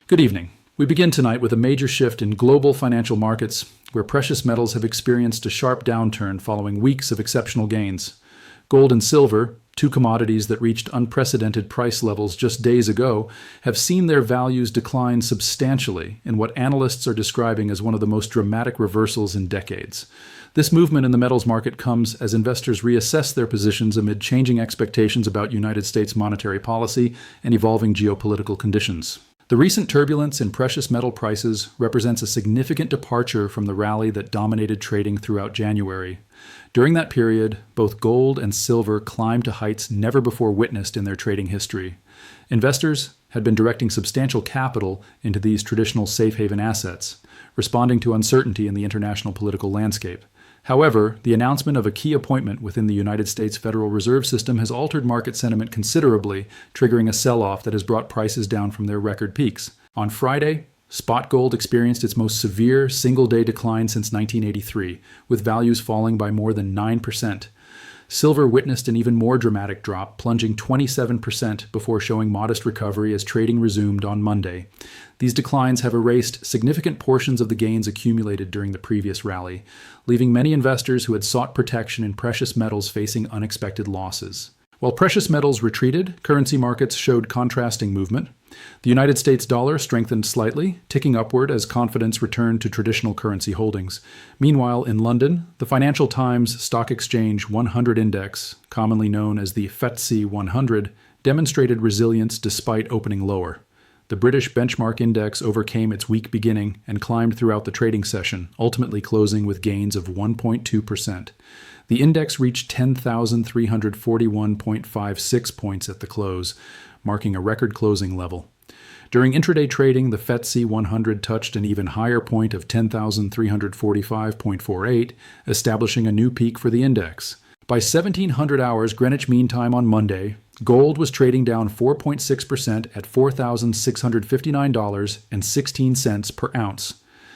Good evening. We begin tonight with a major shift in global financial markets, where precious metals have experienced a sharp downturn following weeks of exceptional gains. Gold and silver, two commodities that reached unprecedented price levels just days ago, have seen their values decline substantially in what analysts are describing as one of the most dramatic reversals in decades. This movement in the metals market comes as investors reassess their positions amid changing expectations about United States monetary policy and evolving geopolitical conditions. The recent turbulence in precious metal prices represents a significant departure from the rally that dominated trading throughout January. During that period, both gold and silver climbed to heights never before witnessed in their trading history. Investors had been directing substantial capital into these traditional safe haven assets, responding to uncertainty in the international political landscape. However, the announcement of a key appointment within the United States Federal Reserve System has altered market sentiment considerably, triggering a sell-off that has brought prices down from their record peaks. On Friday, spot gold experienced its most severe single-day decline since 1983, with values falling by more than 9%. Silver witnessed an even more dramatic drop, plunging 27% before showing modest recovery as trading resumed on Monday. These declines have erased significant portions of the gains accumulated during the previous rally, leaving many investors who had sought protection in precious metals facing unexpected losses. While precious metals retreated, currency markets showed contrasting movement. The United States dollar strengthened slightly, ticking upward as confidence returned to traditional currency holdings. Meanwhile, in London, the Financial Times Stock Exchange 100 Index, commonly known as the FTSE 100, demonstrated resilience despite opening lower. The British benchmark index overcame its weak beginning and climbed throughout the trading session, ultimately closing with gains of 1.2%. The index reached 10,341.56 points at the close, marking a record closing level. During intraday trading, the FTSE 100 touched an even higher point of 10,345.48, establishing a new peak for the index. By 1700 hours Greenwich Mean Time on Monday, gold was trading down 4.6% at $4,659.16 per ounce.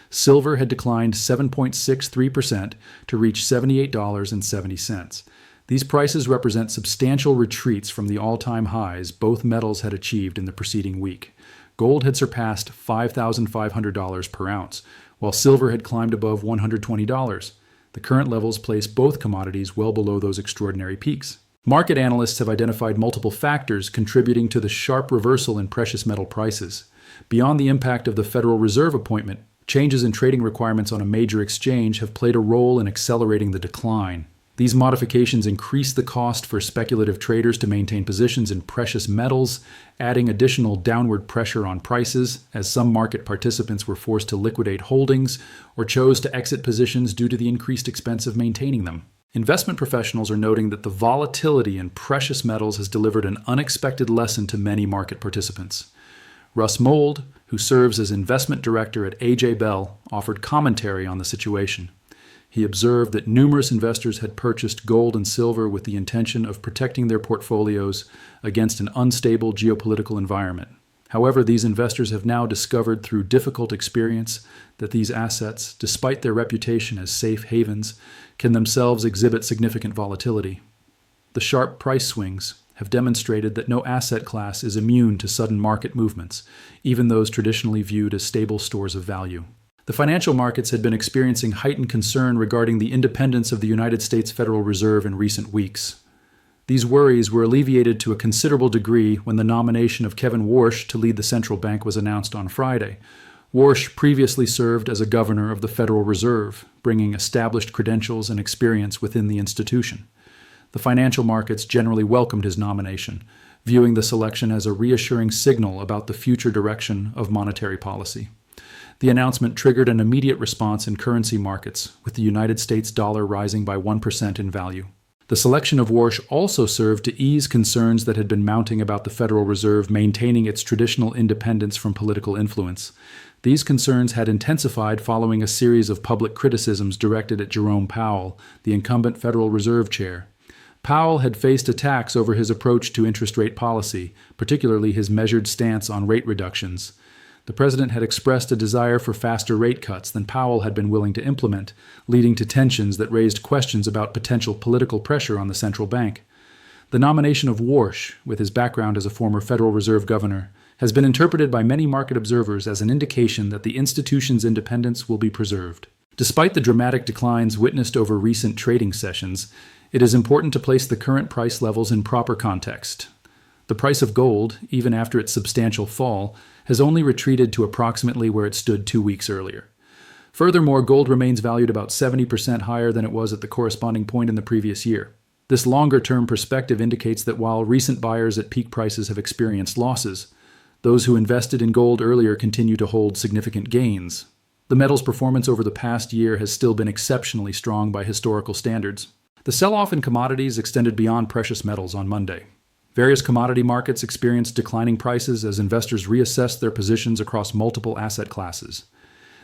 Silver had declined 7.63% to reach $78.70. These prices represent substantial retreats from the all-time highs both metals had achieved in the preceding week. Gold had surpassed $5,500 per ounce, while silver had climbed above $120. The current levels place both commodities well below those extraordinary peaks. Market analysts have identified multiple factors contributing to the sharp reversal in precious metal prices. Beyond the impact of the Federal Reserve appointment, changes in trading requirements on a major exchange have played a role in accelerating the decline. These modifications increase the cost for speculative traders to maintain positions in precious metals, adding additional downward pressure on prices, as some market participants were forced to liquidate holdings or chose to exit positions due to the increased expense of maintaining them. Investment professionals are noting that the volatility in precious metals has delivered an unexpected lesson to many market participants. Russ Mould, who serves as investment director at A.J. Bell, offered commentary on the situation. He observed that numerous investors had purchased gold and silver with the intention of protecting their portfolios against an unstable geopolitical environment. However, these investors have now discovered through difficult experience that these assets, despite their reputation as safe havens, can themselves exhibit significant volatility. The sharp price swings have demonstrated that no asset class is immune to sudden market movements, even those traditionally viewed as stable stores of value. The financial markets had been experiencing heightened concern regarding the independence of the United States Federal Reserve in recent weeks. These worries were alleviated to a considerable degree when the nomination of Kevin Warsh to lead the central bank was announced on Friday. Warsh previously served as a governor of the Federal Reserve, bringing established credentials and experience within the institution. The financial markets generally welcomed his nomination, viewing the selection as a reassuring signal about the future direction of monetary policy. The announcement triggered an immediate response in currency markets, with the United States dollar rising by 1% in value. The selection of Warsh also served to ease concerns that had been mounting about the Federal Reserve maintaining its traditional independence from political influence. These concerns had intensified following a series of public criticisms directed at Jerome Powell, the incumbent Federal Reserve chair. Powell had faced attacks over his approach to interest rate policy, particularly his measured stance on rate reductions. The president had expressed a desire for faster rate cuts than Powell had been willing to implement, leading to tensions that raised questions about potential political pressure on the central bank. The nomination of Warsh, with his background as a former Federal Reserve governor, has been interpreted by many market observers as an indication that the institution's independence will be preserved. Despite the dramatic declines witnessed over recent trading sessions, it is important to place the current price levels in proper context. The price of gold, even after its substantial fall, has only retreated to approximately where it stood 2 weeks earlier. Furthermore, gold remains valued about 70% higher than it was at the corresponding point in the previous year. This longer-term perspective indicates that while recent buyers at peak prices have experienced losses, those who invested in gold earlier continue to hold significant gains. The metal's performance over the past year has still been exceptionally strong by historical standards. The sell-off in commodities extended beyond precious metals on Monday. Various commodity markets experienced declining prices as investors reassessed their positions across multiple asset classes.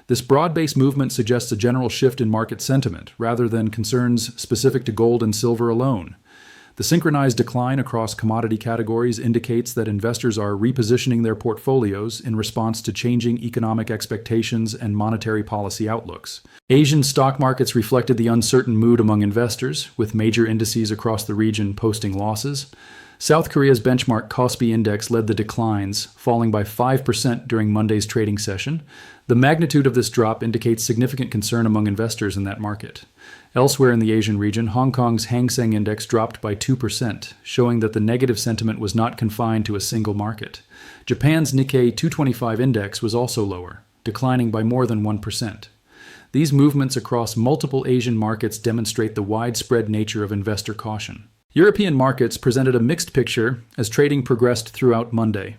This broad-based movement suggests a general shift in market sentiment, rather than concerns specific to gold and silver alone. The synchronized decline across commodity categories indicates that investors are repositioning their portfolios in response to changing economic expectations and monetary policy outlooks. Asian stock markets reflected the uncertain mood among investors, with major indices across the region posting losses. South Korea's benchmark Kospi index led the declines, falling by 5% during Monday's trading session. The magnitude of this drop indicates significant concern among investors in that market. Elsewhere in the Asian region, Hong Kong's Hang Seng index dropped by 2%, showing that the negative sentiment was not confined to a single market. Japan's Nikkei 225 index was also lower, declining by more than 1%. These movements across multiple Asian markets demonstrate the widespread nature of investor caution. European markets presented a mixed picture as trading progressed throughout Monday.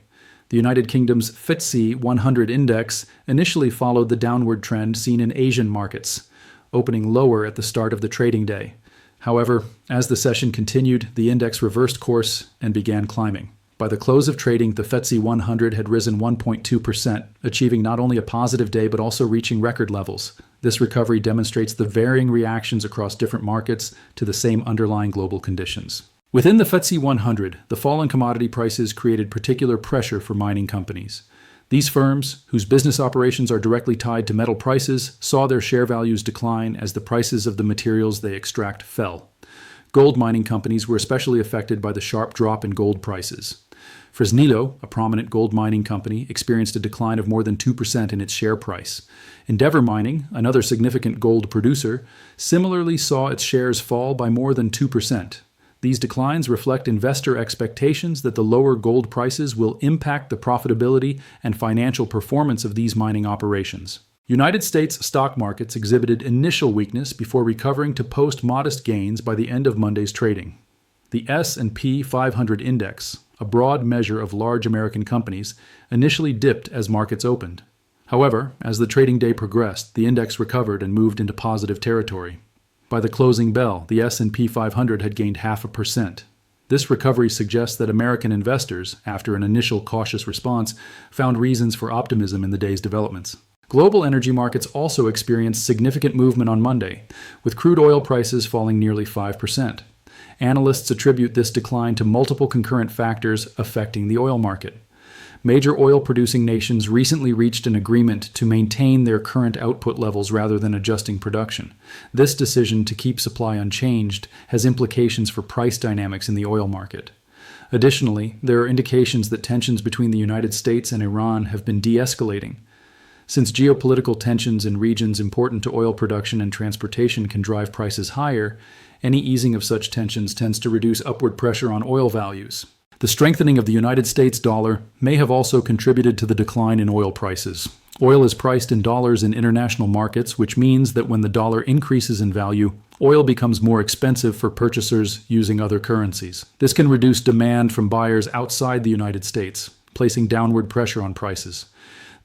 The United Kingdom's FTSE 100 index initially followed the downward trend seen in Asian markets, opening lower at the start of the trading day. However, as the session continued, the index reversed course and began climbing. By the close of trading, the FTSE 100 had risen 1.2%, achieving not only a positive day but also reaching record levels. This recovery demonstrates the varying reactions across different markets to the same underlying global conditions. Within the FTSE 100, the fall in commodity prices created particular pressure for mining companies. These firms, whose business operations are directly tied to metal prices, saw their share values decline as the prices of the materials they extract fell. Gold mining companies were especially affected by the sharp drop in gold prices. Fresnillo, a prominent gold mining company, experienced a decline of more than 2% in its share price. Endeavour Mining, another significant gold producer, similarly saw its shares fall by more than 2%. These declines reflect investor expectations that the lower gold prices will impact the profitability and financial performance of these mining operations. United States stock markets exhibited initial weakness before recovering to post modest gains by the end of Monday's trading. The S&P 500 index, a broad measure of large American companies, initially dipped as markets opened. However, as the trading day progressed, the index recovered and moved into positive territory. By the closing bell, the S&P 500 had gained 0.5%. This recovery suggests that American investors, after an initial cautious response, found reasons for optimism in the day's developments. Global energy markets also experienced significant movement on Monday, with crude oil prices falling nearly 5%. Analysts attribute this decline to multiple concurrent factors affecting the oil market. Major oil-producing nations recently reached an agreement to maintain their current output levels rather than adjusting production. This decision to keep supply unchanged has implications for price dynamics in the oil market. Additionally, there are indications that tensions between the United States and Iran have been de-escalating. Since geopolitical tensions in regions important to oil production and transportation can drive prices higher, any easing of such tensions tends to reduce upward pressure on oil values. The strengthening of the United States dollar may have also contributed to the decline in oil prices. Oil is priced in dollars in international markets, which means that when the dollar increases in value, oil becomes more expensive for purchasers using other currencies. This can reduce demand from buyers outside the United States, placing downward pressure on prices.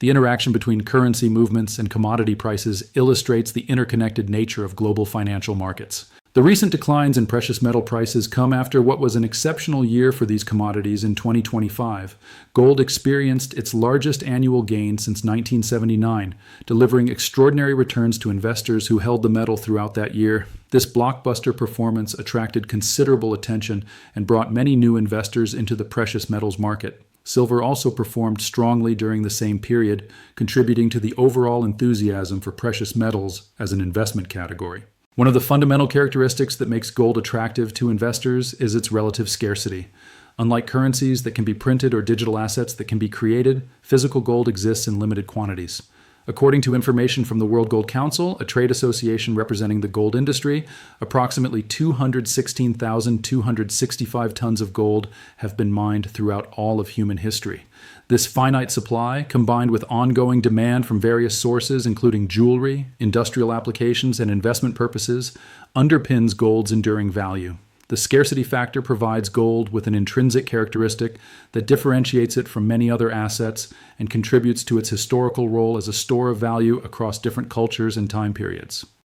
The interaction between currency movements and commodity prices illustrates the interconnected nature of global financial markets. The recent declines in precious metal prices come after what was an exceptional year for these commodities in 2025. Gold experienced its largest annual gain since 1979, delivering extraordinary returns to investors who held the metal throughout that year. This blockbuster performance attracted considerable attention and brought many new investors into the precious metals market. Silver also performed strongly during the same period, contributing to the overall enthusiasm for precious metals as an investment category. One of the fundamental characteristics that makes gold attractive to investors is its relative scarcity. Unlike currencies that can be printed or digital assets that can be created, physical gold exists in limited quantities. According to information from the World Gold Council, a trade association representing the gold industry, approximately 216,265 tons of gold have been mined throughout all of human history. This finite supply, combined with ongoing demand from various sources, including jewelry, industrial applications, and investment purposes, underpins gold's enduring value. The scarcity factor provides gold with an intrinsic characteristic that differentiates it from many other assets and contributes to its historical role as a store of value across different cultures and time periods.